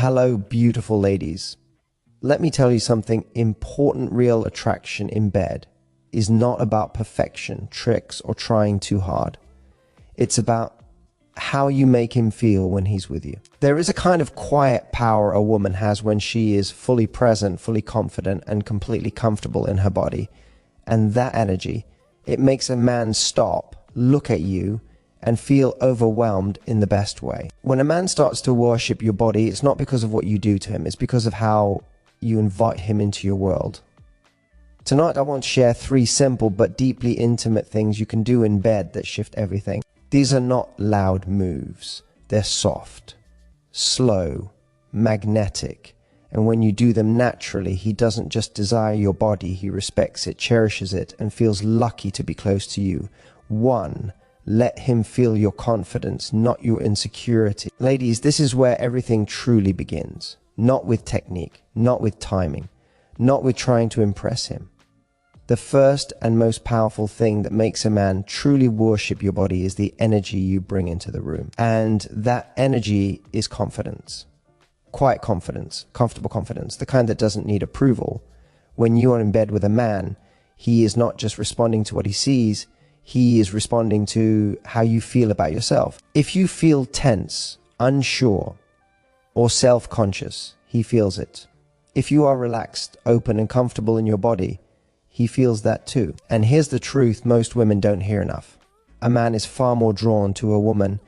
Hello, beautiful ladies. Let me tell you something important. Real attraction in bed is not about perfection, tricks, or trying too hard. It's about how you make him feel when he's with you. There is a kind of quiet power a woman has when she is fully present, fully confident, and completely comfortable in her body. And that energy, it makes a man stop, look at you, and feel overwhelmed in the best way. When a man starts to worship your body, it's not because of what you do to him, it's because of how you invite him into your world. Tonight I want to share 3 simple but deeply intimate things you can do in bed that shift everything. These are not loud moves. They're soft, slow, magnetic, and when you do them naturally, he doesn't just desire your body, he respects it, cherishes it, and feels lucky to be close to you. 1. Let him feel your confidence, not your insecurity. Ladies, this is where everything truly begins. Not with technique, not with timing, not with trying to impress him. The first and most powerful thing that makes a man truly worship your body is the energy you bring into the room. And that energy is confidence. Quiet confidence, comfortable confidence, the kind that doesn't need approval. When you are in bed with a man, he is not just responding to what he sees, he is responding to how you feel about yourself. If you feel tense, unsure, or self-conscious, he feels it. If you are relaxed, open, and comfortable in your body, he feels that too. And here's the truth most women don't hear enough. A man is far more drawn to a woman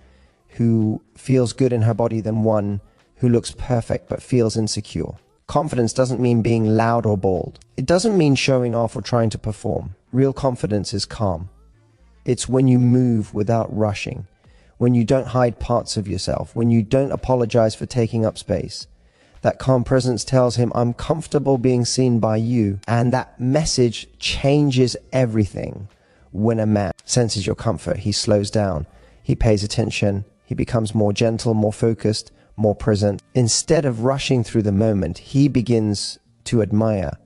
who feels good in her body than one who looks perfect but feels insecure. Confidence doesn't mean being loud or bold. It doesn't mean showing off or trying to perform. Real confidence is calm. It's when you move without rushing, when you don't hide parts of yourself, when you don't apologize for taking up space. That calm presence tells him, I'm comfortable being seen by you. And that message changes everything. When a man senses your comfort, he slows down, he pays attention, he becomes more gentle, more focused, more present. Instead of rushing through the moment, he begins to admire.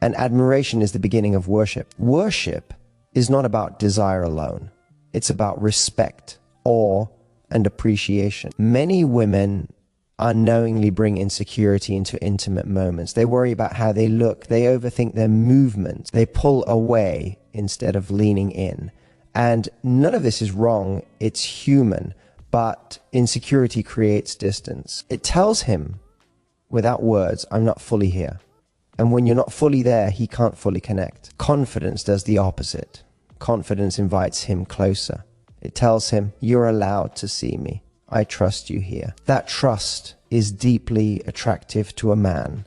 And admiration is the beginning of worship. Worship is not about desire alone. It's about respect, awe, and appreciation. Many women unknowingly bring insecurity into intimate moments. They worry about how they look. They overthink their movements. They pull away instead of leaning in. And none of this is wrong. It's human. But insecurity creates distance. It tells him, without words, I'm not fully here. And when you're not fully there, he can't fully connect. Confidence does the opposite. Confidence invites him closer. It tells him, you're allowed to see me. I trust you here. That trust is deeply attractive to a man.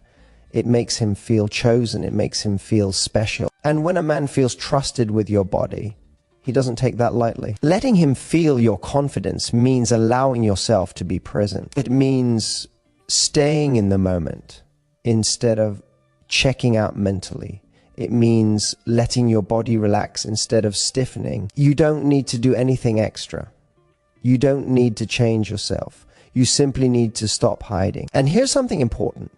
It makes him feel chosen. It makes him feel special. And when a man feels trusted with your body, he doesn't take that lightly. Letting him feel your confidence means allowing yourself to be present. It means staying in the moment instead of checking out mentally. It means letting your body relax instead of stiffening. You don't need to do anything extra. You don't need to change yourself. You simply need to stop hiding. And here's something important.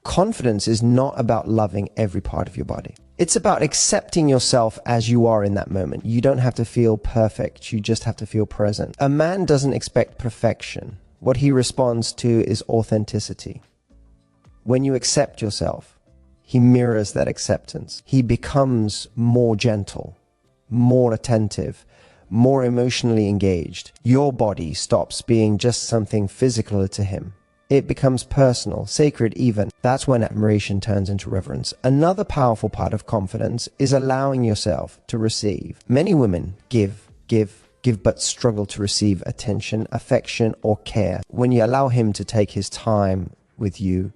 Confidence is not about loving every part of your body. It's about accepting yourself as you are in that moment. You don't have to feel perfect. You just have to feel present. A man doesn't expect perfection. What he responds to is authenticity. When you accept yourself, he mirrors that acceptance. He becomes more gentle, more attentive, more emotionally engaged. Your body stops being just something physical to him. It becomes personal, sacred even. That's when admiration turns into reverence. Another powerful part of confidence is allowing yourself to receive. Many women give, but struggle to receive attention, affection, or care. When you allow him to take his time with you,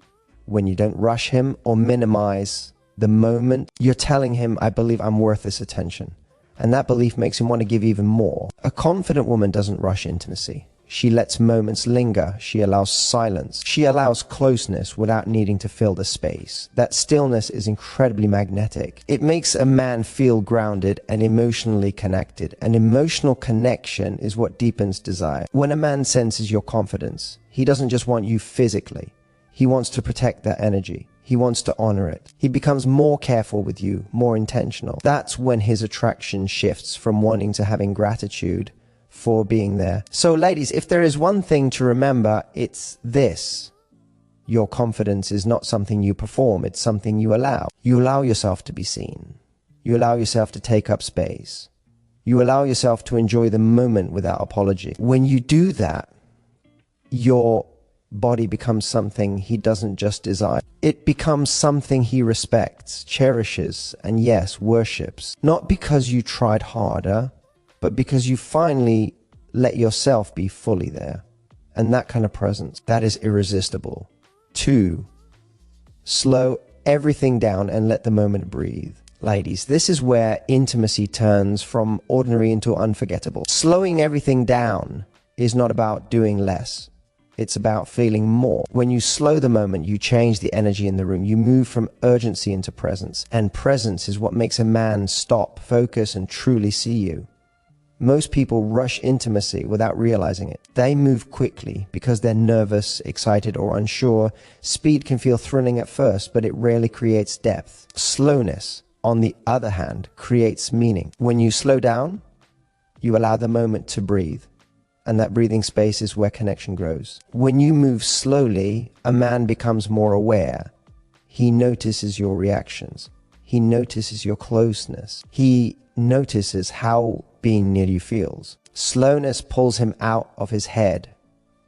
when you don't rush him or minimize the moment, you're telling him, I believe I'm worth this attention. And that belief makes him want to give even more. A confident woman doesn't rush intimacy. She lets moments linger. She allows silence. She allows closeness without needing to fill the space. That stillness is incredibly magnetic. It makes a man feel grounded and emotionally connected. And emotional connection is what deepens desire. When a man senses your confidence, he doesn't just want you physically. He wants to protect that energy. He wants to honor it. He becomes more careful with you, more intentional. That's when his attraction shifts from wanting to having gratitude for being there. So ladies, if there is one thing to remember, it's this. Your confidence is not something you perform, it's something you allow. You allow yourself to be seen. You allow yourself to take up space. You allow yourself to enjoy the moment without apology. When you do that, your body becomes something he doesn't just desire. It becomes something he respects, cherishes, and yes, worships. Not because you tried harder, but because you finally let yourself be fully there. And that kind of presence, that is irresistible. 2, slow everything down and let the moment breathe. Ladies, this is where intimacy turns from ordinary into unforgettable. Slowing everything down is not about doing less. It's about feeling more. When you slow the moment, you change the energy in the room. You move from urgency into presence. And presence is what makes a man stop, focus, and truly see you. Most people rush intimacy without realizing it. They move quickly because they're nervous, excited, or unsure. Speed can feel thrilling at first, but it rarely creates depth. Slowness, on the other hand, creates meaning. When you slow down, you allow the moment to breathe. And that breathing space is where connection grows. When you move slowly, a man becomes more aware. He notices your reactions. He notices your closeness. He notices how being near you feels. Slowness pulls him out of his head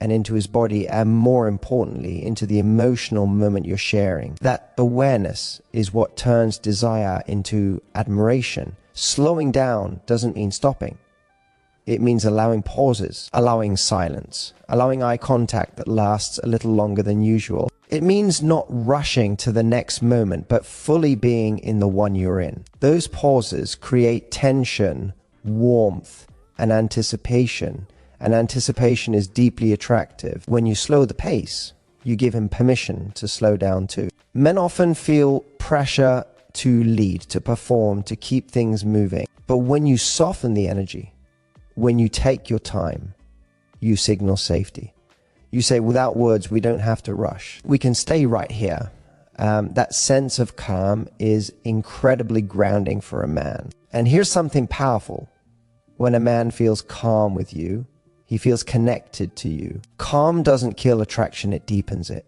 and into his body, and more importantly, into the emotional moment you're sharing. That awareness is what turns desire into admiration. Slowing down doesn't mean stopping. It means allowing pauses, allowing silence, allowing eye contact that lasts a little longer than usual. It means not rushing to the next moment, but fully being in the one you're in. Those pauses create tension, warmth, and anticipation. And anticipation is deeply attractive. When you slow the pace, you give him permission to slow down too. Men often feel pressure to lead, to perform, to keep things moving. But when you soften the energy, when you take your time, you signal safety. You say, without words, we don't have to rush. We can stay right here. That sense of calm is incredibly grounding for a man. And here's something powerful. When a man feels calm with you, he feels connected to you. Calm doesn't kill attraction, it deepens it.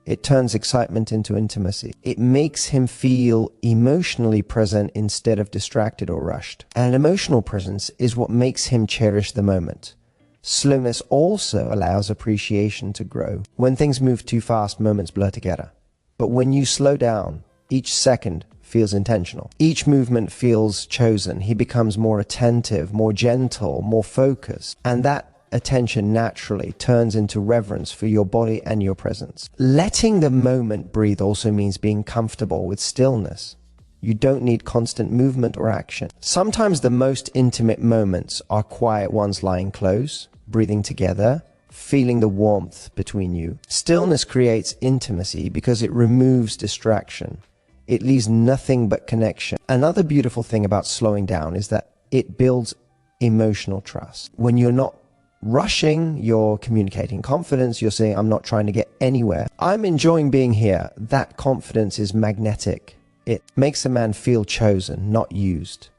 It turns excitement into intimacy. It makes him feel emotionally present instead of distracted or rushed. And emotional presence is what makes him cherish the moment. Slowness also allows appreciation to grow. When things move too fast, moments blur together. But when you slow down, each second feels intentional. Each movement feels chosen. He becomes more attentive, more gentle, more focused. And that attention naturally turns into reverence for your body and your presence. Letting the moment breathe also means being comfortable with stillness. You don't need constant movement or action. Sometimes the most intimate moments are quiet ones, lying close, breathing together, feeling the warmth between you. Stillness creates intimacy because it removes distraction. It leaves nothing but connection. Another beautiful thing about slowing down is that it builds emotional trust. When you're not rushing, you're communicating confidence. You're saying, I'm not trying to get anywhere. I'm enjoying being here. That confidence is magnetic. It makes a man feel chosen, not used.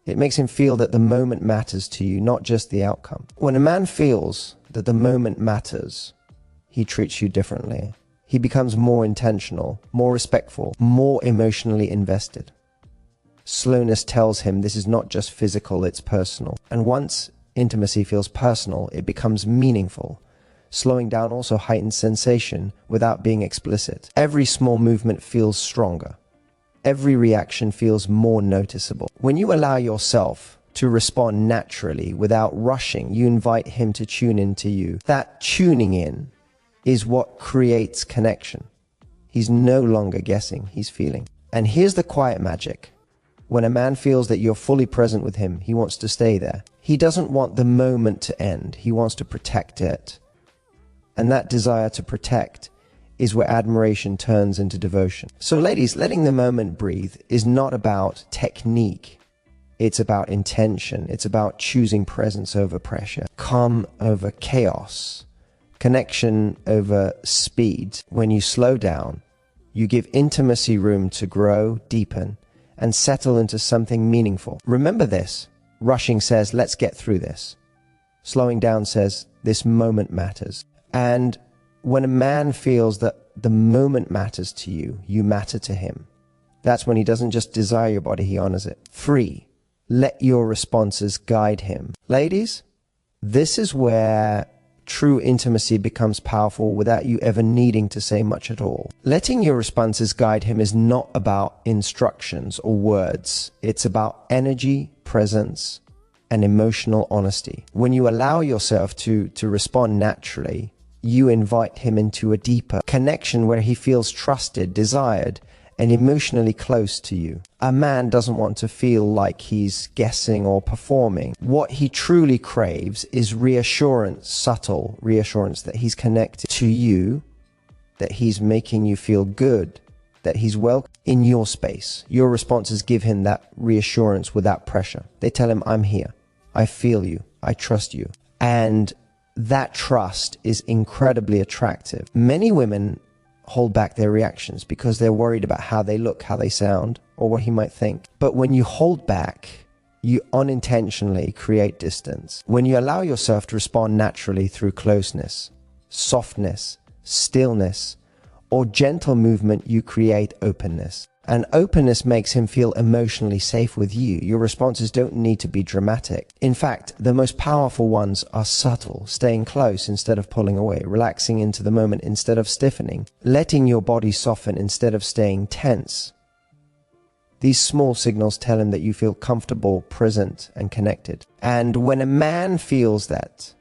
It makes him feel that the moment matters to you, not just the outcome. When a man feels that the moment matters, he treats you differently. He becomes more intentional, more respectful, more emotionally invested. Slowness tells him this is not just physical, it's personal. And once intimacy feels personal, it becomes meaningful. Slowing down also heightens sensation without being explicit. Every small movement feels stronger. Every reaction feels more noticeable. When you allow yourself to respond naturally without rushing, you invite him to tune into you. That tuning in is what creates connection. He's no longer guessing, he's feeling. And here's the quiet magic. When a man feels that you're fully present with him, he wants to stay there. He doesn't want the moment to end. He wants to protect it. And that desire to protect is where admiration turns into devotion. So ladies, letting the moment breathe is not about technique. It's about intention. It's about choosing presence over pressure, calm over chaos, connection over speed. When you slow down, you give intimacy room to grow, deepen, and settle into something meaningful. Remember this. Rushing says, let's get through this. Slowing down says, this moment matters. And when a man feels that the moment matters to you, you matter to him. That's when he doesn't just desire your body, he honors it. 3. Let your responses guide him. Ladies, this is where true intimacy becomes powerful without you ever needing to say much at all. Letting your responses guide him is not about instructions or words. It's about energy, presence, and emotional honesty. When you allow yourself to respond naturally, you invite him into a deeper connection where he feels trusted, desired, and emotionally close to you. A man doesn't want to feel like he's guessing or performing. What he truly craves is reassurance, subtle reassurance that he's connected to you, that he's making you feel good, that he's welcome in your space. Your responses give him that reassurance without pressure. They tell him, I'm here. I feel you. I trust you. And that trust is incredibly attractive. Many women hold back their reactions because they're worried about how they look, how they sound, or what he might think. But when you hold back, you unintentionally create distance. When you allow yourself to respond naturally through closeness, softness, stillness, or gentle movement, you create openness. And openness makes him feel emotionally safe with you. Your responses don't need to be dramatic. In fact, the most powerful ones are subtle, staying close instead of pulling away, relaxing into the moment instead of stiffening, letting your body soften instead of staying tense. These small signals tell him that you feel comfortable, present, and connected. And when a man feels that,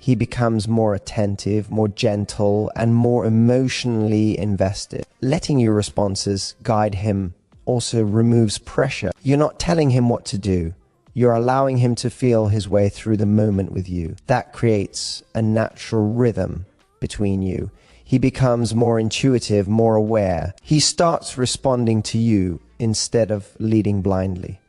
he becomes more attentive, more gentle, and more emotionally invested. Letting your responses guide him also removes pressure. You're not telling him what to do. You're allowing him to feel his way through the moment with you. That creates a natural rhythm between you. He becomes more intuitive, more aware. He starts responding to you instead of leading blindly.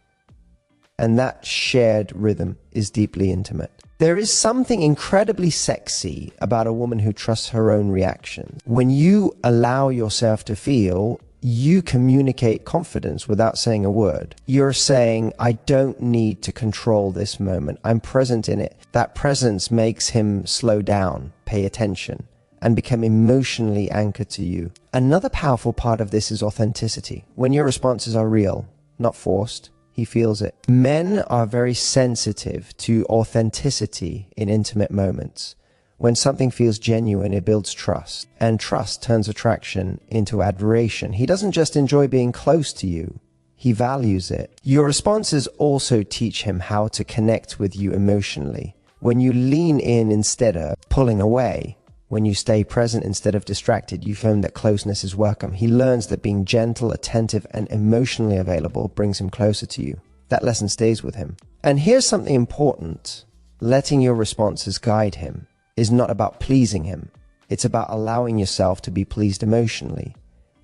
And that shared rhythm is deeply intimate. There is something incredibly sexy about a woman who trusts her own reactions. When you allow yourself to feel, you communicate confidence without saying a word. You're saying, I don't need to control this moment. I'm present in it. That presence makes him slow down, pay attention, and become emotionally anchored to you. Another powerful part of this is authenticity. When your responses are real, not forced, he feels it. Men are very sensitive to authenticity in intimate moments. When something feels genuine, it builds trust. And trust turns attraction into admiration. He doesn't just enjoy being close to you. He values it. Your responses also teach him how to connect with you emotionally. When you lean in instead of pulling away, when you stay present instead of distracted, you find that closeness is welcome. He learns that being gentle, attentive, and emotionally available brings him closer to you. That lesson stays with him. And here's something important. Letting your responses guide him is not about pleasing him. It's about allowing yourself to be pleased emotionally.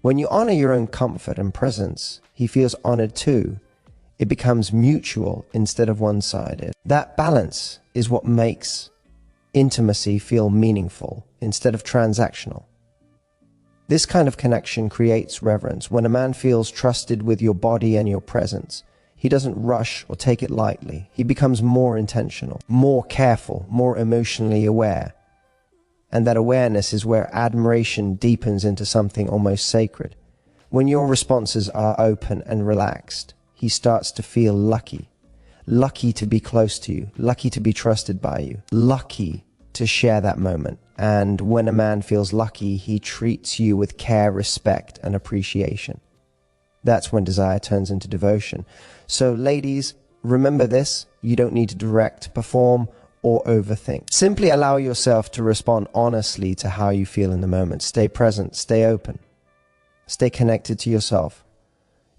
When you honor your own comfort and presence, he feels honored too. It becomes mutual instead of one-sided. That balance is what makes intimacy feel meaningful instead of transactional. This kind of connection creates reverence. When a man feels trusted with your body and your presence, he doesn't rush or take it lightly. He becomes more intentional, more careful, more emotionally aware. And that awareness is where admiration deepens into something almost sacred. When your responses are open and relaxed, he starts to feel lucky. Lucky to be close to you, lucky to be trusted by you, lucky to share that moment. And when a man feels lucky, he treats you with care, respect, and appreciation. That's when desire turns into devotion. So ladies, remember this: you don't need to direct, perform, or overthink. Simply allow yourself to respond honestly to how you feel in the moment. Stay present, stay open, stay connected to yourself.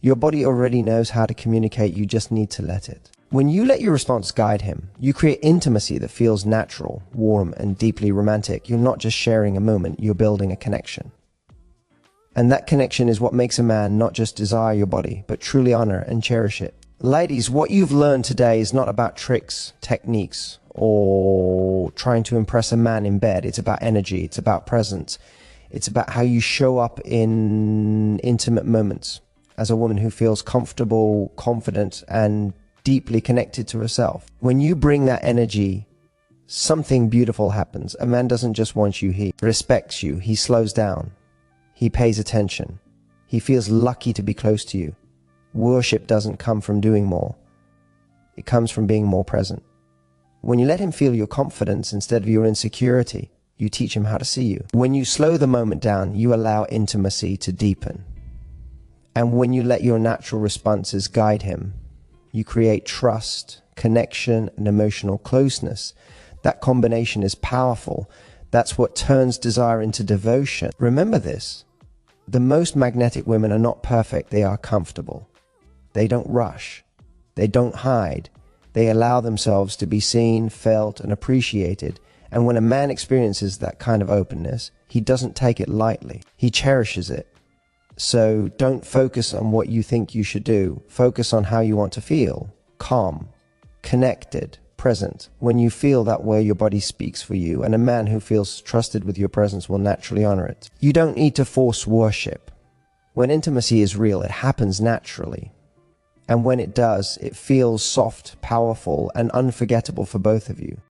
Your body already knows how to communicate, you just need to let it. When you let your response guide him, you create intimacy that feels natural, warm, and deeply romantic. You're not just sharing a moment, you're building a connection. And that connection is what makes a man not just desire your body, but truly honor and cherish it. Ladies, what you've learned today is not about tricks, techniques, or trying to impress a man in bed. It's about energy, it's about presence. It's about how you show up in intimate moments as a woman who feels comfortable, confident, and deeply connected to herself. When you bring that energy something beautiful happens. A man doesn't just want you, he respects you. He slows down. He pays attention. He feels lucky to be close to you. Worship doesn't come from doing more. It comes from being more present. When you let him feel your confidence instead of your insecurity, you teach him how to see you. When you slow the moment down, you allow intimacy to deepen. And when you let your natural responses guide him, you create trust, connection, and emotional closeness. That combination is powerful. That's what turns desire into devotion. Remember this. The most magnetic women are not perfect. They are comfortable. They don't rush. They don't hide. They allow themselves to be seen, felt, and appreciated. And when a man experiences that kind of openness, he doesn't take it lightly. He cherishes it. So don't focus on what you think you should do. Focus on how you want to feel. Calm, connected, present. When you feel that way, your body speaks for you, and a man who feels trusted with your presence will naturally honor it. You don't need to force worship. When intimacy is real, it happens naturally. And when it does, it feels soft, powerful, and unforgettable for both of you.